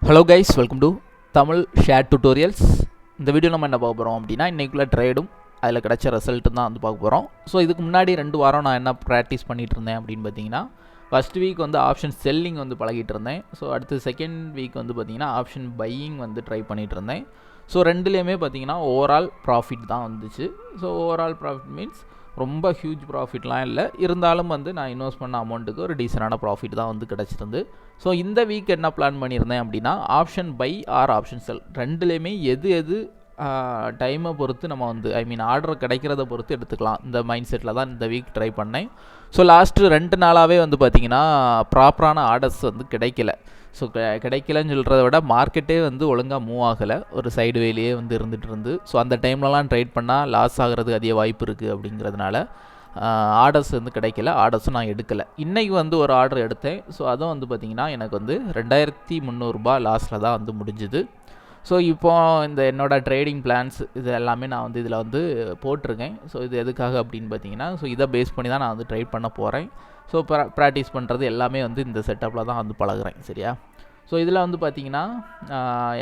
Hello guys, welcome to Tamil share tutorials. இந்த video நம்ம என்ன பார்க்க போகிறோம் அப்படின்னா, இன்றைக்குள்ள ட்ரேடும் அதில் கிடச்ச ரிசல்ட்டு தான் வந்து பார்க்க போகிறோம். ஸோ இதுக்கு முன்னாடி 2 வாரம் நான் என்ன ப்ராக்டிஸ் பண்ணிகிட்டு இருந்தேன் அப்படின்னு பார்த்தீங்கன்னா, ஃபஸ்ட் வீக் வந்து ஆப்ஷன் செல்லிங் வந்து பழகிட்டு இருந்தேன். ஸோ அடுத்து செகண்ட் வீக் வந்து பார்த்திங்கன்னா ஆப்ஷன் பையிங் வந்து ட்ரை பண்ணிகிட்டு இருந்தேன். ஸோ ரெண்டுலேயுமே பார்த்திங்கன்னா ஓவரால் ப்ராஃபிட் தான் வந்துச்சு. ஸோ ஓவரால் ப்ராஃபிட் மீன்ஸ் ரொம்ப ஹியூஜ் ப்ராஃபிட்லாம் இல்லை, இருந்தாலும் வந்து நான் இன்வெஸ்ட் பண்ண அமௌண்ட்டுக்கு ஒரு டீசெண்டான ப்ராஃபிட் தான் வந்து கிடச்சிருந்து. ஸோ இந்த வீக் என்ன பிளான் பண்ணியிருந்தேன் அப்படின்னா, option buy or option sell ரெண்டுலேயுமே எது டைமை பொறுத்து நம்ம வந்து ஆர்டர் கிடைக்கிறத பொறுத்து எடுத்துக்கலாம், இந்த மைண்ட் செட்டில் தான் இந்த வீக் ட்ரை பண்ணேன். ஸோ லாஸ்ட்டு 2 நாளாகவே வந்து பார்த்திங்கன்னா ப்ராப்பரான ஆர்டர்ஸ் வந்து கிடைக்கல. ஸோ கிடைக்கலன்னு சொல்கிறத விட மார்க்கெட்டே வந்து ஒழுங்காக மூவ் ஆகலை, ஒரு சைடு வேலையே வந்து இருந்துகிட்டு. ஸோ அந்த டைம்லலாம் ட்ரேட் பண்ணால் லாஸ் ஆகிறதுக்கு அதிக வாய்ப்பு இருக்குது அப்படிங்கிறதுனால ஆர்டர்ஸ் வந்து கிடைக்கல, ஆர்டர்ஸும் நான் எடுக்கலை. இன்றைக்கி வந்து ஒரு ஆர்டர் எடுத்தேன். ஸோ அதுவும் வந்து பார்த்திங்கன்னா எனக்கு வந்து 2300 லாஸில் தான் வந்து முடிஞ்சுது. ஸோ இப்போது இந்த என்னோடய ட்ரேடிங் பிளான்ஸ் இது எல்லாமே நான் வந்து இதில் வந்து போட்டிருக்கேன். ஸோ இது எதுக்காக அப்படின்னு பார்த்தீங்கன்னா, ஸோ இதை பேஸ் பண்ணி தான் நான் வந்து ட்ரேட் பண்ண போகிறேன். ஸோ ப்ராக்டிஸ் பண்ணுறது எல்லாமே வந்து இந்த செட்டப்பில் தான் வந்து பழகுறேன், சரியா? ஸோ இதில் வந்து பார்த்திங்கன்னா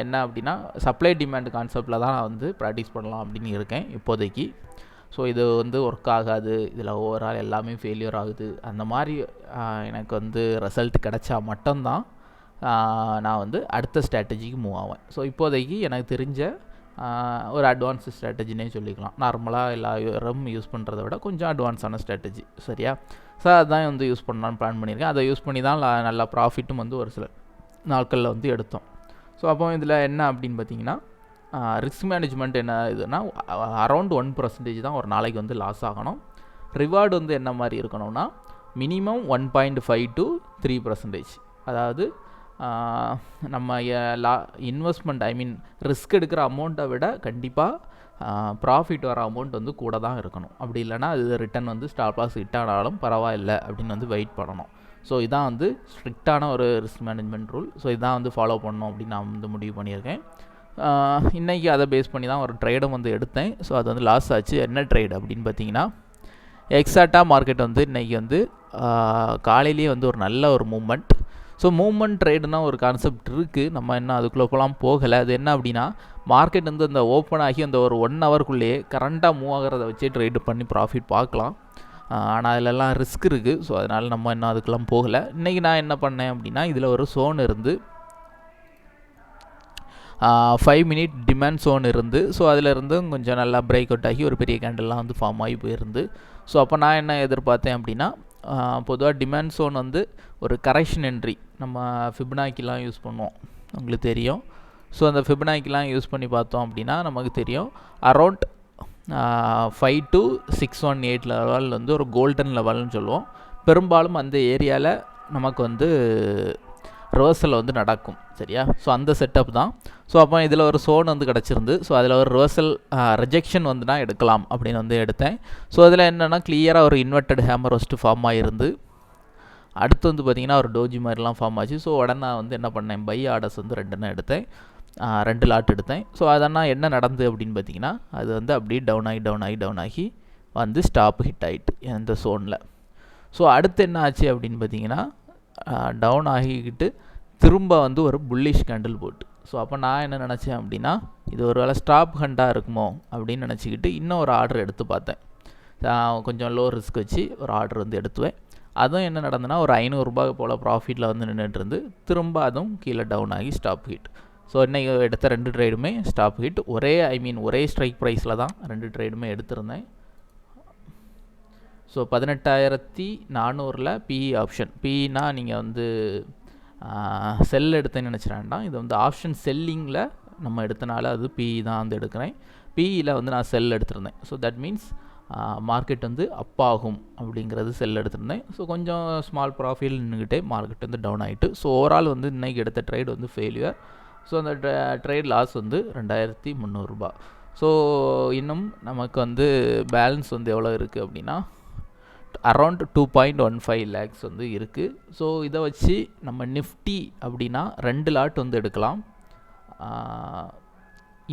என்ன அப்படின்னா, சப்ளை டிமாண்ட் கான்செப்டில் தான் நான் வந்து ப்ராக்டிஸ் பண்ணலாம் அப்படின்னு இருக்கேன் இப்போதைக்கு. ஸோ இது வந்து ஒர்க் ஆகாது, இதில் ஓவரால் எல்லாமே ஃபெயிலியர் ஆகுது, அந்த மாதிரி எனக்கு வந்து ரிசல்ட் கிடச்சா மட்டும்தான் நான் வந்து அடுத்த ஸ்ட்ராட்டஜிக்கு மூவ் ஆவேன். ஸோ இப்போதைக்கு எனக்கு தெரிஞ்ச ஒரு அட்வான்ஸ் ஸ்ட்ராட்டஜினே சொல்லிக்கலாம். நார்மலாக எல்லாரும் யூஸ் பண்ணுறத விட கொஞ்சம் அட்வான்ஸான ஸ்ட்ராட்டஜி, சரியா? ஸோ அதுதான் வந்து யூஸ் பண்ணலான்னு பிளான் பண்ணியிருக்கேன். அதை யூஸ் பண்ணி தான் நல்லா ப்ராஃபிட்டும் வந்து ஒரு சில நாட்களில் வந்து எடுத்தோம். ஸோ அப்போ இதில் என்ன அப்படின்னு பார்த்தீங்கன்னா, ரிஸ்க் மேனேஜ்மெண்ட் என்ன இதுன்னா, அரௌண்ட் 1% தான் ஒரு நாளைக்கு வந்து லாஸ் ஆகணும். ரிவார்டு வந்து என்ன மாதிரி இருக்கணும்னா, மினிமம் 1.5 to 3%. அதாவது நம்ம இன்வெஸ்ட்மெண்ட் ரிஸ்க் எடுக்கிற அமௌண்ட்டை விட கண்டிப்பாக ப்ராஃபிட் வர அமௌண்ட் வந்து கூட தான் இருக்கணும். அப்படி இல்லைனா அது ரிட்டன் வந்து ஸ்டாப் லாஸ் ஹிட் ஆனாலும் பரவாயில்லை அப்படின்னு வந்து வெயிட் பண்ணணும். ஸோ இதான் வந்து ஸ்ட்ரிக்டான ஒரு ரிஸ்க் மேனேஜ்மெண்ட் ரூல். ஸோ இதான் வந்து ஃபாலோ பண்ணணும் அப்படின்னு நான் வந்து முடிவு பண்ணியிருக்கேன். இன்றைக்கி அதை பேஸ் பண்ணி தான் ஒரு ட்ரேடும் வந்து எடுத்தேன். ஸோ அது வந்து லாஸ் ஆச்சு. என்ன ட்ரேட் அப்படின்னு பார்த்தீங்கன்னா, எக்ஸாக்டாக மார்க்கெட் வந்து இன்றைக்கி வந்து காலையிலேயே வந்து ஒரு நல்ல ஒரு மூமெண்ட். ஸோ மூமெண்ட் ட்ரேடுனா ஒரு கான்செப்ட் இருக்குது, நம்ம இன்னும் அதுக்குள்ளே போகலாம் போகலை. அது என்ன அப்படின்னா, மார்க்கெட் வந்து அந்த ஓப்பன் ஆகி அந்த ஒரு 1 ஹவருக்குள்ளேயே கரண்ட்டாக மூவ் ஆகிறத வச்சு ட்ரேடு பண்ணி ப்ராஃபிட் பார்க்கலாம். ஆனால் அதிலெல்லாம் ரிஸ்க் இருக்குது. ஸோ அதனால் நம்ம இன்னும் அதுக்கெல்லாம் போகலை. இன்றைக்கி நான் என்ன பண்ணேன் அப்படின்னா, இதில் ஒரு சோன் இருந்து 5 மினிட் டிமாண்ட் சோன் இருந்து, ஸோ அதிலிருந்து கொஞ்சம் நல்லா பிரேக் அவுட் ஆகி ஒரு பெரிய கேண்டல்லாம் வந்து ஃபார்ம் ஆகி போயிருந்து. ஸோ அப்போ நான் என்ன எதிர்பார்த்தேன் அப்படின்னா, பொதுவாக டிமாண்ட் சோன் வந்து ஒரு கரெக்ஷன் என்ட்ரி, நம்ம ஃபிபனாக்கிலாம் யூஸ் பண்ணுவோம், உங்களுக்கு தெரியும். ஸோ அந்த ஃபிபனாக்கிலாம் யூஸ் பண்ணி பார்த்தோம் அப்படின்னா நமக்கு தெரியும், அரௌண்ட் 5 to 618 லெவல் வந்து ஒரு கோல்டன் லெவல்னு சொல்லுவோம். பெரும்பாலும் அந்த ஏரியாவில் நமக்கு வந்து ரிவர்சல் வந்து நடக்கும், சரியா? ஸோ அந்த செட்டப் தான். ஸோ அப்போ இதில் ஒரு சோன் வந்து கிடச்சிருந்து. ஸோ அதில் ஒரு ரிவர்சல் ரிஜெக்ஷன் வந்து நான் எடுக்கலாம் அப்படின்னு வந்து எடுத்தேன். ஸோ அதில் என்னென்னா, கிளியராக ஒரு இன்வெர்டட் ஹேமர் ஃபஸ்ட்டு ஃபார்ம் ஆகிருந்து, அடுத்து வந்து பார்த்திங்கன்னா ஒரு டோஜி மாதிரிலாம் ஃபார்ம் ஆச்சு. ஸோ உடனே நான் வந்து என்ன பண்ணேன், பை ஆர்டர்ஸ் வந்து 2 எடுத்தேன், 2 லாட் எடுத்தேன். ஸோ அதனால் என்ன நடந்து அப்படின்னு பார்த்தீங்கன்னா, அது வந்து அப்படியே டவுன் ஆகி வந்து ஸ்டாப் ஹிட் ஆகிட்டு இந்த சோனில். ஸோ அடுத்து என்ன ஆச்சு அப்படின்னு பார்த்தீங்கன்னா, டவுன் ஆகிக்கிட்டு திரும்ப வந்து ஒரு புல்லிஷ் கேண்டில் போட்டு. ஸோ அப்போ நான் என்ன நினச்சேன் அப்படின்னா, இது ஒரு வேளை ஸ்டாப் ஹண்டாக இருக்குமோ அப்படின்னு நினச்சிக்கிட்டு இன்னும் ஒரு ஆர்டர் எடுத்து பார்த்தேன். கொஞ்சம் லோ ரிஸ்க் வச்சு ஒரு ஆர்டர் வந்து எடுத்துவேன். அதுவும் என்ன நடந்ததுன்னா, ஒரு 500 ரூபாய் போல் ப்ராஃபிட்டில் வந்து நின்றுட்டு திரும்ப அதுவும் கீழே டவுன் ஆகி ஸ்டாப் ஹிட். ஸோ இன்றைக்கி எடுத்த 2 ட்ரேடுமே ஸ்டாப் ஹிட். ஒரே ஸ்ட்ரைக் ப்ரைஸில் தான் 2 ட்ரேடுமே எடுத்திருந்தேன். So 18,400 BE option. பிஇனா நீங்கள் வந்து செல் எடுத்தேன்னு நினச்சிடாண்டாம், இது வந்து ஆப்ஷன் செல்லிங்கில் நம்ம எடுத்தனால அது பிஇ தான் வந்து எடுக்கிறேன். பிஇயில் வந்து நான் செல் எடுத்திருந்தேன். ஸோ தட் மீன்ஸ் மார்க்கெட் வந்து அப் ஆகும் அப்படிங்கிறது செல் எடுத்திருந்தேன். ஸோ கொஞ்சம் ஸ்மால் ப்ராஃபிட் நின்றுக்கிட்டே மார்க்கெட் வந்து டவுன் ஆகிட்டு. ஸோ ஓவரால் வந்து இன்றைக்கி எடுத்த ட்ரேட் வந்து ஃபெயிலியர். ஸோ அந்த ட்ரேட் லாஸ் வந்து 2300 ரூபாய். ஸோ இன்னும் நமக்கு வந்து பேலன்ஸ் வந்து எவ்வளோ இருக்குது அப்படின்னா, அரௌண்ட் 2.15 lakhs வந்து இருக்குது. ஸோ இதை வச்சு நம்ம நிஃப்டி அப்படின்னா 2 லாட் வந்து எடுக்கலாம்.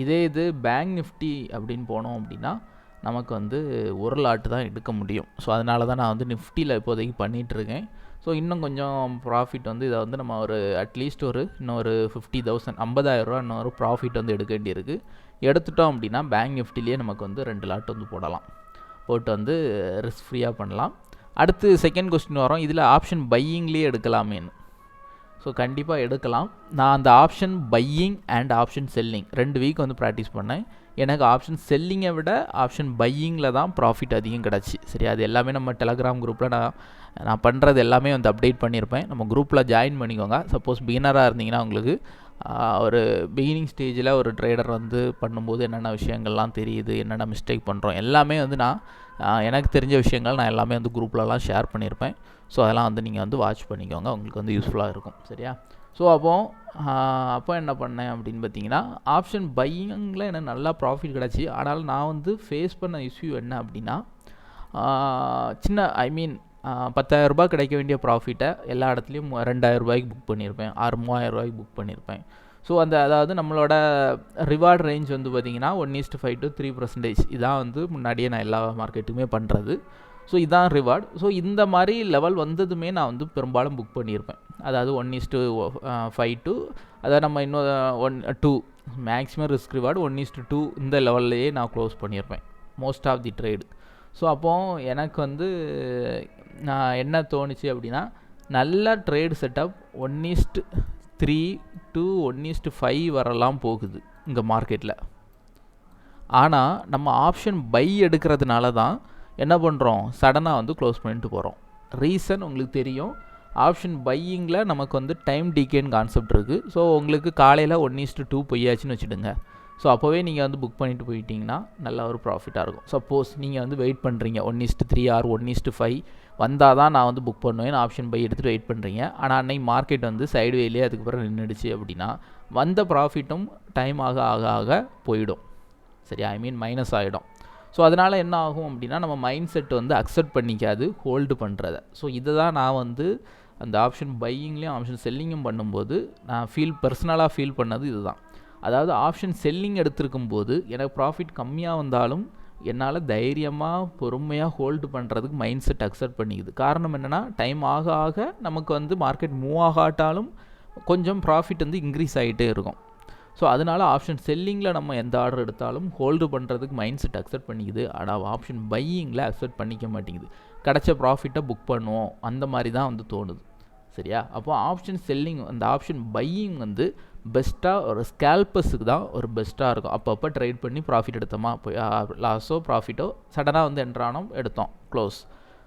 இது பேங்க் நிஃப்டி அப்படின்னு போனோம் அப்படின்னா நமக்கு வந்து 1 லாட்டு தான் எடுக்க முடியும். ஸோ அதனால தான் நான் வந்து நிஃப்டியில் இப்போதைக்கு பண்ணிகிட்ருக்கேன். ஸோ இன்னும் கொஞ்சம் ப்ராஃபிட் வந்து இதை வந்து நம்ம ஒரு அட்லீஸ்ட் இன்னும் ஒரு 50,000 50,000 இன்னும் ஒரு ப்ராஃபிட் வந்து எடுக்க வேண்டியிருக்கு. எடுத்துட்டோம் அப்படின்னா பேங்க் நிஃப்டிலேயே நமக்கு வந்து 2 லாட் வந்து போடலாம், போட்டு வந்து ரிஸ்க் ஃப்ரீயாக பண்ணலாம். அடுத்து செகண்ட் கொஸ்டின் வரும், இதில் ஆப்ஷன் பையிங்லேயே எடுக்கலாமேன்னு. ஸோ கண்டிப்பாக எடுக்கலாம். நான் அந்த option buying and option selling 2 week வந்து ப்ராக்டிஸ் பண்ணேன். எனக்கு ஆப்ஷன் செல்லிங்கை விட ஆப்ஷன் பையிங்கில் தான் ப்ராஃபிட் அதிகம் கிடச்சி. சரி, அது எல்லாமே நம்ம டெலகிராம் குரூப்பில் நான் பண்ணுறது எல்லாமே வந்து அப்டேட் பண்ணியிருப்பேன். நம்ம குரூப்பில் ஜாயின் பண்ணிக்கோங்க. சப்போஸ் பிகினராக இருந்தீங்கன்னா உங்களுக்கு ஒரு பிகினிங் ஸ்டேஜில் ஒரு ட்ரேடர் வந்து பண்ணும்போது என்னென்ன விஷயங்கள்லாம் தெரியுது, என்னென்ன மிஸ்டேக் பண்ணுறோம், எல்லாமே வந்து எனக்கு தெரிஞ்ச விஷயங்கள் நான் எல்லாமே வந்து குரூப்லலாம் ஷேர் பண்ணியிருப்பேன். ஸோ அதெல்லாம் வந்து நீங்கள் வந்து வாட்ச் பண்ணிக்கோங்க, உங்களுக்கு வந்து யூஸ்ஃபுல்லாக இருக்கும். சரியா? ஸோ அப்போ என்ன பண்ணேன் அப்படின்னு பார்த்தீங்கன்னா, ஆப்ஷன் பையிங்கில் எனக்கு நல்லா ப்ராஃபிட் கிடச்சி. ஆனால் நான் வந்து ஃபேஸ் பண்ண இஷ்யூ என்ன அப்படின்னா, சின்ன 10,000 ரூபாய் கிடைக்க வேண்டிய ப்ராஃபிட்டை எல்லா இடத்துலையும் 2,000 ரூபாய்க்கு புக் பண்ணியிருப்பேன், 3,000 ரூபாய்க்கு புக் பண்ணியிருப்பேன். ஸோ அதாவது நம்மளோட ரிவார்டு ரேஞ்ச் வந்து பார்த்திங்கன்னா 1:5 to 3%. இதான் வந்து முன்னாடியே நான் எல்லா மார்க்கெட்டுமே பண்ணுறது. ஸோ இதான் ரிவார்டு. ஸோ இந்த மாதிரி லெவல் வந்ததுமே நான் வந்து பெரும்பாலும் புக் பண்ணியிருப்பேன். அதாவது 1:5 to அதாவது நம்ம இன்னும் 2 மேக்ஸிமம் ரிஸ்க் ரிவார்டு 1:2 இந்த லெவல்லையே நான் க்ளோஸ் பண்ணியிருப்பேன் most of the trade. So அப்போது எனக்கு வந்து நான் என்ன தோணுச்சு அப்படின்னா, நல்ல ட்ரேடு செட்டப் 1:3 to 1:5 வரலாம் போகுது இங்கே மார்க்கெட்டில். ஆனால் நம்ம ஆப்ஷன் பை எடுக்கிறதுனால தான் என்ன பண்ணுறோம், சடனாக வந்து க்ளோஸ் பண்ணிட்டு போகிறோம். ரீசன் உங்களுக்கு தெரியும், ஆப்ஷன் பையிங்கில் நமக்கு வந்து டைம் டிகேன்னு கான்செப்ட் இருக்குது. ஸோ உங்களுக்கு காலையில் 1:2 போயாச்சுன்னு வச்சுடுங்க. ஸோ அப்போவே நீங்கள் வந்து புக் பண்ணிட்டு போயிட்டீங்கன்னா நல்ல ஒரு ப்ராஃபிட்டாக இருக்கும். சப்போஸ் நீங்கள் வந்து வெயிட் பண்ணுறீங்க 1:3 or 1:5 வந்தால் தான் நான் வந்து புக் பண்ணுவேன், ஆப்ஷன் பை எடுத்துகிட்டு வெயிட் பண்ணுறீங்க. ஆனால் அன்னைக்கு மார்க்கெட் வந்து சைடுவேலேயே அதுக்கப்புறம் நின்றுடுச்சு அப்படின்னா வந்த ப்ராஃபிட்டும் டைம் ஆக ஆக ஆக போயிடும். சரியா? மைனஸ் ஆகிடும். ஸோ அதனால் என்ன ஆகும் அப்படின்னா, நம்ம மைண்ட் செட் வந்து அக்செப்ட் பண்ணிக்காது ஹோல்டு பண்ணுறத. ஸோ இதை தான் நான் வந்து அந்த ஆப்ஷன் பையிங்லேயும் ஆப்ஷன் செல்லிங்கும் பண்ணும்போது நான் பர்சனலாக ஃபீல் பண்ணது இதுதான். அதாவது ஆப்ஷன் செல்லிங் எடுத்திருக்கும் போது எனக்கு ப்ராஃபிட் கம்மியாக வந்தாலும் என்னால் தைரியமாக பொறுமையாக ஹோல்டு பண்ணுறதுக்கு மைண்ட் செட் அக்செப்ட் பண்ணிக்குது. காரணம் என்னென்னா, டைம் ஆக ஆக நமக்கு வந்து மார்க்கெட் மூவ் ஆகாட்டாலும் கொஞ்சம் ப்ராஃபிட் வந்து இன்க்ரீஸ் ஆகிட்டே இருக்கும். ஸோ அதனால் ஆப்ஷன் செல்லிங்கில் நம்ம எந்த ஆர்டர் எடுத்தாலும் ஹோல்டு பண்ணுறதுக்கு மைண்ட் செட் அக்செப்ட் பண்ணிக்குது. ஆனால் ஆப்ஷன் பையிங்கில் அக்செப்ட் பண்ணிக்க மாட்டேங்குது. கிடச்ச ப்ராஃபிட்டை புக் பண்ணுவோம் அந்த மாதிரி தான் வந்து தோணுது. சரியா? அப்போ ஆப்ஷன் செல்லிங் அந்த ஆப்ஷன் பையிங் வந்து பெஸ்ட்டாக ஒரு ஸ்கேல்பர்ஸுக்கு தான் ஒரு பெஸ்ட்டாக இருக்கும். அப்பப்போ ட்ரேட் பண்ணி ப்ராஃபிட் எடுத்தோமா, லாஸோ ப்ராஃபிட்டோ சடனாக வந்து என்ட்ரானோம் எடுத்தோம் க்ளோஸ்.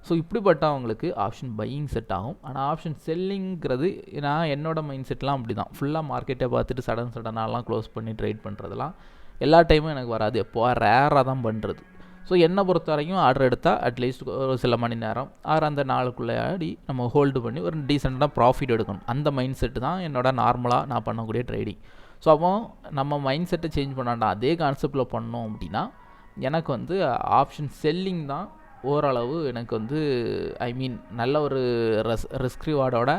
ஸோ இப்படிப்பட்டவங்களுக்கு ஆப்ஷன் பையிங் செட் ஆகும். ஆனால் ஆப்ஷன் செல்லிங்கிறது நான் என்னோடய மைண்ட் செட்லாம் அப்படி தான். ஃபுல்லாக மார்க்கெட்டை பார்த்துட்டு சடனாலாம் க்ளோஸ் பண்ணி ட்ரேட் பண்ணுறதுலாம் எல்லா டைமும் எனக்கு வராது. எப்போ ரேராக தான் பண்ணுறது. ஸோ என்னை பொறுத்த வரைக்கும் ஆர்டர் எடுத்தால் அட்லீஸ்ட் ஒரு சில மணி நேரம் அந்த நாளுக்குள்ளே ஆடி நம்ம ஹோல்டு பண்ணி ஒரு டீசெண்டாக ப்ராஃபிட் எடுக்கணும். அந்த மைண்ட் செட்டு தான் நார்மலாக நான் பண்ணக்கூடிய ட்ரேடிங். ஸோ அப்போ நம்ம மைண்ட் செட்டை சேஞ்ச் பண்ணாண்டா அதே கான்செப்டில் பண்ணோம் அப்படின்னா எனக்கு வந்து ஆப்ஷன் செல்லிங் தான் ஓரளவு எனக்கு வந்து நல்ல ஒரு ரிஸ்க் ரிவார்டோட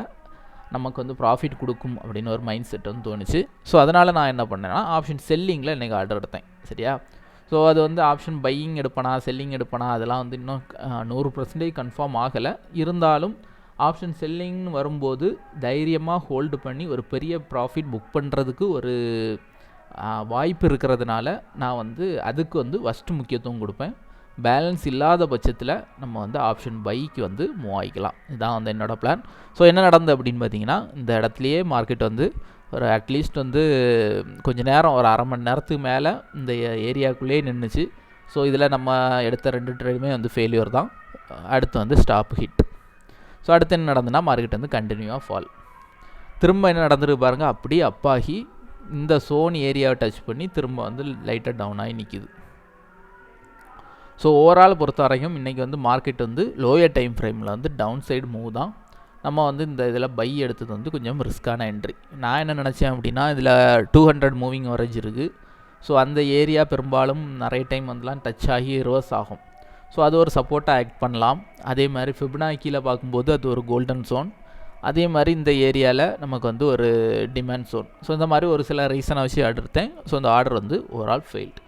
நமக்கு வந்து ப்ராஃபிட் கொடுக்கும் அப்படின்னு ஒரு மைண்ட் செட் வந்து தோணுச்சு. ஸோ அதனால் நான் என்ன பண்ணேன்னா ஆப்ஷன் செல்லிங்கில் இன்றைக்கி ஆர்டர் எடுத்தேன். சரியா? ஸோ அது வந்து ஆப்ஷன் பையிங் எடுப்பனா செல்லிங் எடுப்பனா அதெல்லாம் வந்து இன்னும் 100% கன்ஃபார்ம் ஆகலை. இருந்தாலும் ஆப்ஷன் செல்லிங்னு வரும்போது தைரியமாக ஹோல்டு பண்ணி ஒரு பெரிய ப்ராஃபிட் புக் பண்ணுறதுக்கு ஒரு வாய்ப்பு இருக்கிறதுனால நான் வந்து அதுக்கு வந்து ஃபஸ்ட்டு முக்கியத்துவம் கொடுப்பேன். பேலன்ஸ் இல்லாத பட்சத்தில் நம்ம வந்து ஆப்ஷன் பைக்கு வந்து மூவ் ஆகிக்கலாம். இதுதான் வந்து என்னோடய பிளான். ஸோ என்ன நடந்தது அப்படின்னு பார்த்தீங்கன்னா, இந்த இடத்துலையே மார்க்கெட் வந்து ஒரு அட்லீஸ்ட் வந்து கொஞ்சம் நேரம் ஒரு 1/2 மணி நேரத்துக்கு மேலே இந்த ஏரியாவுக்குள்ளேயே நின்றுச்சு. ஸோ இதில் நம்ம எடுத்த 2 ட்ரேடுமே வந்து ஃபெயிலியர் தான். அடுத்து வந்து ஸ்டாப் ஹிட். ஸோ அடுத்து என்ன நடந்ததுன்னா மார்க்கெட் வந்து கண்டினியூவாக ஃபால். திரும்ப என்ன நடந்துருக்கு பாருங்கள், அப்படியே அப்பாகி இந்த சோன் ஏரியாவை டச் பண்ணி திரும்ப வந்து லைட்டாக டவுன் ஆகி நிற்கிது. ஸோ ஓவரால் பொறுத்த வரைக்கும் இன்றைக்கி வந்து மார்க்கெட் வந்து லோயர் டைம் ஃப்ரேமில் வந்து டவுன் சைடு மூவ் தான். நம்ம வந்து இந்த இதில் பை எடுத்தது வந்து கொஞ்சம் ரிஸ்க்கான என்ட்ரி. நான் என்ன நினச்சேன் அப்படின்னா, இதில் 200 மூவிங் அவரேஜ் இருக்குது. ஸோ அந்த ஏரியா பெரும்பாலும் நிறைய டைம் வந்துலாம் டச் ஆகி ரிவர்ஸ் ஆகும். ஸோ அது ஒரு சப்போர்ட்டாக ஆக்ட் பண்ணலாம். அதே மாதிரி ஃபிபனாக்கியில் பார்க்கும்போது அது ஒரு கோல்டன் ஜோன். அதே மாதிரி இந்த ஏரியாவில் நமக்கு வந்து ஒரு டிமாண்ட் ஜோன். ஸோ இந்த மாதிரி ஒரு சில ரீசனை வச்சு ஆர்டர் எடுத்தேன். ஸோ இந்த ஆர்டர் வந்து ஓவரால் ஃபெயில்டு.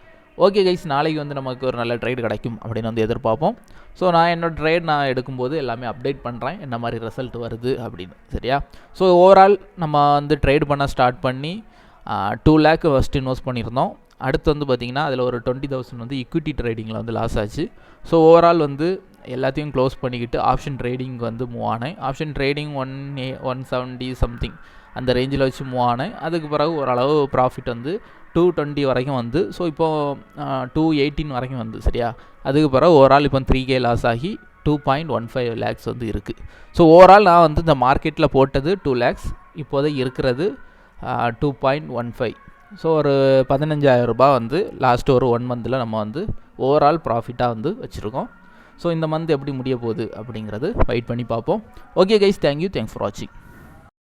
ஓகே கைஸ், நாளைக்கு வந்து நமக்கு ஒரு நல்ல ட்ரேட் கிடைக்கும் அப்படின்னு வந்து எதிர்பார்ப்போம். ஸோ நான் என்னோடய ட்ரேட் நான் எடுக்கும்போது எல்லாமே அப்டேட் பண்ணுறேன், என்ன மாதிரி ரிசல்ட் வருது அப்படின்னு. சரியா? ஸோ ஓவரால் நம்ம வந்து ட்ரேட் பண்ண ஸ்டார்ட் பண்ணி 2 lakh ஃபஸ்ட் இன்வெஸ்ட் பண்ணியிருந்தோம். அடுத்து வந்து பார்த்திங்கன்னா அதில் ஒரு 20,000 வந்து ஈக்விட்டி ட்ரேடிங்கில் வந்து லாஸ் ஆச்சு. ஸோ ஓவரால் வந்து எல்லாத்தையும் க்ளோஸ் பண்ணிக்கிட்டு ஆப்ஷன் ட்ரேடிங் வந்து மூவ் ஆனேன். ஆப்ஷன் ட்ரேடிங் 170 சம்திங் அந்த ரேஞ்சில் வச்சு மூவ் ஆனேன். அதுக்கு பிறகு ஓரளவு ப்ராஃபிட் வந்து 220 வரைக்கும் வந்து, ஸோ இப்போது 218 வரைக்கும் வந்து. சரியா? அதுக்கு பிறகு ஓவரால் இப்போ 3K லாஸ் ஆகி 2.15 lakhs வந்து இருக்குது. ஸோ ஓவரால் நான் வந்து இந்த மார்க்கெட்டில் போட்டது 2 lakhs, இப்போதைக்கு இருக்கிறது 2.15. ஸோ ஒரு 15,000 ரூபாய் வந்து லாஸ்ட்டு ஒரு 1 மந்தில் நம்ம வந்து ஓவரால் ப்ராஃபிட்டாக வந்து வச்சுருக்கோம். ஸோ இந்த மந்த் எப்படி முடிய போகுது அப்படிங்கிறது வெயிட் பண்ணி பார்ப்போம். Okay guys, thank you, thanks for வாட்சிங்.